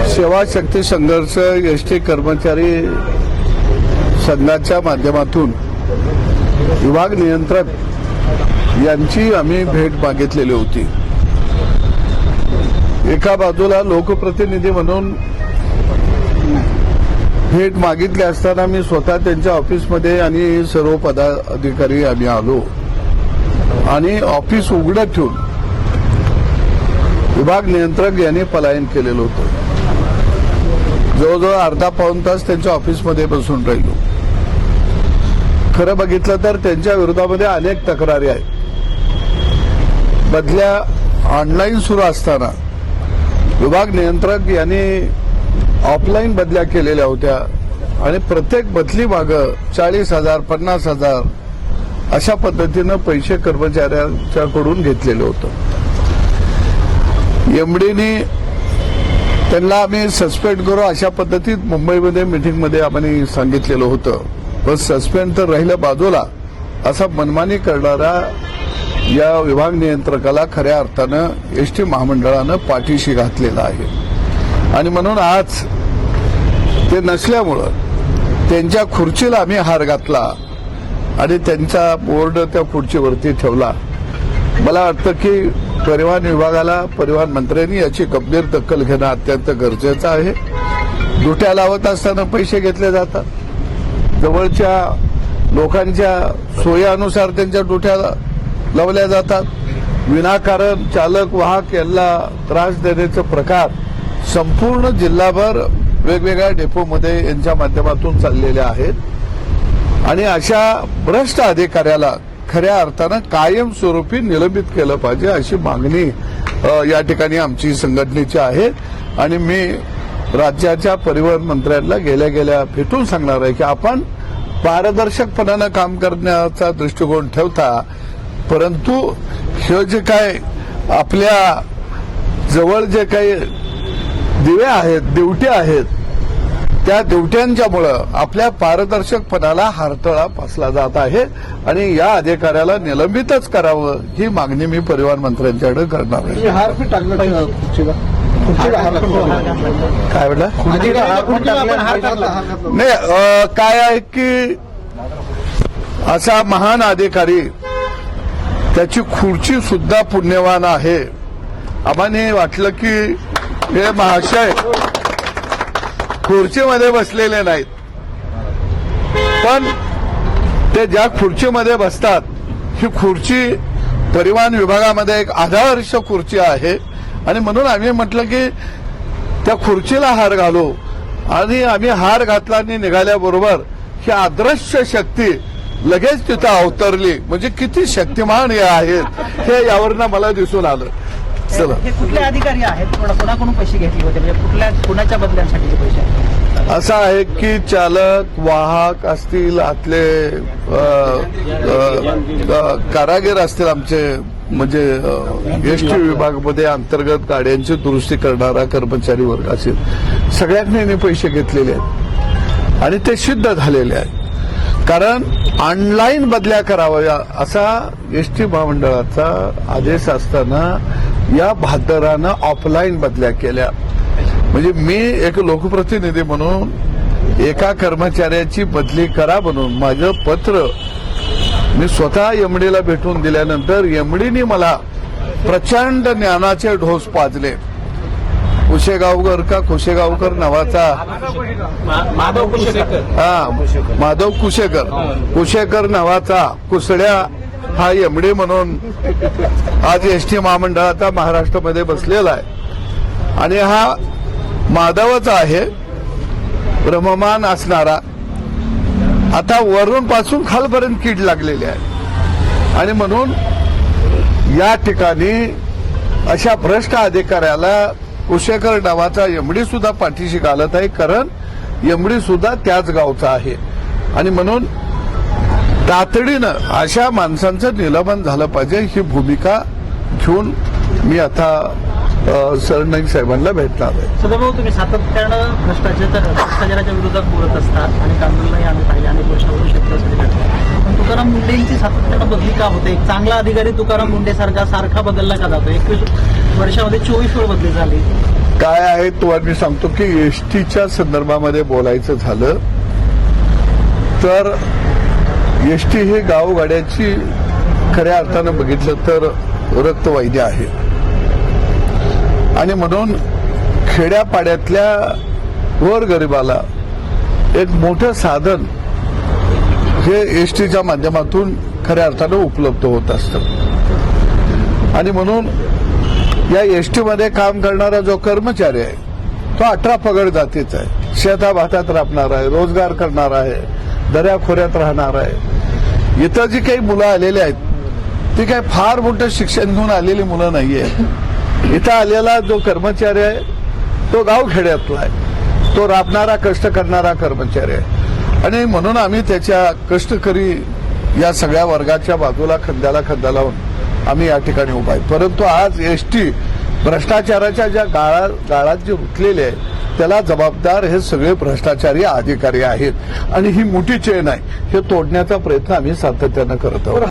सेवा शक्ती संघर्ष एसटी कर्मचारी संघाच्या माध्यमातून विभाग नियंत्रक यांची आम्ही भेट मागितलेली होती। एका बाजूला लोकप्रतिनिधी म्हणून भेट मागितली असताना मी स्वतः त्यांच्या ऑफिसमध्ये आणि सर्व पदाधिकारी आम्ही आलो आणि ऑफिस उघडं ठेवून विभाग नियंत्रक यांनी पलायन केलेलं होतं। जवळजवळ अर्धा पाऊण तास त्यांच्या ऑफिसमध्ये बसून राहिलो। खरं बघितलं तर त्यांच्या विरोधामध्ये अनेक तक्रारी आहेत। बदल्या ऑनलाईन सुरू असताना विभाग नियंत्रक यांनी ऑफलाईन बदल्या केलेल्या होत्या आणि प्रत्येक बदली मागं 40,000 50,000 अशा पद्धतीनं पैसे कर्मचाऱ्यांच्याकडून घेतलेलं होतं। एमडीने त्यांना आम्ही सस्पेंड करू अशा पद्धतीत मुंबईमध्ये मीटिंगमध्ये आम्ही सांगितलेलं होतं, पण सस्पेंड तर राहिलं बाजूला, असा मनमानी करणारा या विभाग नियंत्रकाला खऱ्या अर्थानं एसटी महामंडळानं पाठीशी घातलेला आहे। आणि म्हणून आज ते नसल्यामुळं त्यांच्या खुर्चीला आम्ही हार घातला आणि त्यांचा बोर्ड त्या खुर्चीवरती ठेवला। मला वाटतं की परिवहन विभागाला परिवहन मंत्र्यांनी याची गंभीर दखल घेणं अत्यंत गरजेचं आहे। दुट्या लावत असताना पैसे घेतले जातात, जवळच्या लोकांच्या सोयीनुसार त्यांच्या दुट्या लावल्या जातात। विनाकारण चालक वाहक यांना त्रास देण्याचे प्रकार संपूर्ण जिल्हाभर वेगवेगळ्या डेपोमध्ये यांच्या माध्यमातून चाललेले आहेत आणि अशा भ्रष्ट अधिकाऱ्याला खऱ्या अर्थानं कायमस्वरूपी निलंबित केलं पाहिजे अशी मागणी या ठिकाणी आमची संघटनेची आहे। आणि मी राज्याच्या परिवहन मंत्र्यांना गेल्या भेटून सांगणार आहे की आपण पारदर्शकपणानं काम करण्याचा दृष्टिकोन ठेवता, परंतु हे जे काय आपल्या जवळ जे काही दिवे आहेत, ड्युट्या आहेत, त्या ड्युट्यांच्यामुळं आपल्या पारदर्शकपणाला हारतळा बसला जात आहे आणि या अधिकाऱ्याला निलंबितच करावं ही मागणी मी परिवहन मंत्र्यांच्याकडे करणार आहे। काय म्हटलं? नाही, काय आहे की असा महान अधिकारी, त्याची खुर्ची सुद्धा पुण्यवान आहे। आम्हाला वाटलं की हे महाशय खुर्चीमध्ये बसलेले नाहीत, पण ते ज्या खुर्चीमध्ये बसतात ही खुर्ची परिवहन विभागामध्ये एक आदर्श खुर्ची आहे आणि म्हणून आम्ही म्हटलं की त्या खुर्चीला हार घालू आणि आम्ही हार घातला आणि निघाल्याबरोबर ही अदृश्य शक्ती लगेच तिथं अवतरली, म्हणजे किती शक्तिमान हे आहेत हे यावरनं मला दिसून आलं। चला, हे कुठले अधिकारी आहेत, कोणाकडून पैसे घेतले होते, म्हणजे कुणाच्या बदल्यांसाठी पैसे? असं आहे की चालक वाहक असतील, आतले कारागीर असतील, आमचे म्हणजे एसटी विभागामध्ये अंतर्गत गाड्यांची दुरुस्ती करणारा कर्मचारी वर्ग असेल, सगळ्यांनी पैसे घेतलेले आहेत आणि ते सिद्ध झालेले आहे। कारण ऑनलाईन बदल्या कराव्या असा एसटी महामंडळाचा आदेश असताना या भादरानं ऑफलाईन बदल्या केल्या। म्हणजे मी एक लोकप्रतिनिधी म्हणून एका कर्मचाऱ्याची बदली करा म्हणून माझं पत्र मी स्वतः एमडीला भेटून दिल्यानंतर एमडीने मला प्रचंड ज्ञानाचे ढोस पाजले। कुशेगावकर नावाचा माधव कुशेकर नावाचा कुसड्या हा एमडी म्हणून आज एसटी महामंडळाचा महाराष्ट्रामध्ये बसलेला आहे आणि हा माधवच आहे, ब्रह्ममान असणारा। आता वरून पासून खालपर्यंत कीड लागलेली आहे आणि म्हणून या ठिकाणी अशा भ्रष्ट अधिकाऱ्याला कुशेकर नावाचा एमडी सुद्धा पाठीशी घालत आहे, कारण एमडी सुद्धा त्याच गावचा आहे आणि म्हणून तातडीनं अशा माणसांचं निलंबन झालं पाहिजे ही भूमिका घेऊन मी आता सरनाईक साहेबांना भेटणार आहे। सदाभाऊ, तुम्ही सातत्यानं भ्रष्टाचाराच्या विरोधात बोलत असतात आणि कांदूललाही आम्ही पाहिले अनेक वर्षापासून शेतकऱ्यांसाठी, पण तुकाराम मुंडेंची सातत्यानं बदली का होते? एक चांगला अधिकारी तुकाराम मुंडे सारखा बदलला का जातो? 21 वर्षामध्ये 24 वेळ बदली झाली। काय आहे तुम्हाला मी सांगतो की एसटीच्या संदर्भामध्ये बोलायचं झालं तर एसटी हे गावगाड्याची खऱ्या अर्थानं बघितलं तर रक्तवाहिनी आहे आणि म्हणून खेड्यापाड्यातल्या गोरगरिबाला एक मोठं साधन हे एसटीच्या माध्यमातून खऱ्या अर्थानं उपलब्ध होत असतं आणि म्हणून या एसटीमध्ये काम करणारा जो कर्मचारी आहे तो 18 पगड जातीचा आहे, शेताभातात राबणार आहे, रोजगार करणार आहे, दऱ्याखोऱ्यात राहणार आहे. इथं जी काही मुलं आलेली आहेत ती काही फार मोठं शिक्षण घेऊन आलेली मुलं नाहीये. इथं आलेला जो कर्मचारी आहे तो गावखेड्यातला आहे, तो राबणारा कष्ट करणारा कर्मचारी आहे आणि म्हणून आम्ही त्याच्या कष्टकरी या सगळ्या वर्गाच्या बाजूला खांद्याला खांदा लावून आम्ही या ठिकाणी उभा आहे. परंतु आज एसटी भ्रष्टाचाराच्या ज्या गाळात जे रुतलेले आहे त्याला जबाबदार हे सगळे भ्रष्टाचारी अधिकारी आहेत आणि ही मोठी चेन आहे हे तोडण्याचा प्रयत्न आम्ही सातत्यानं करत आहोत.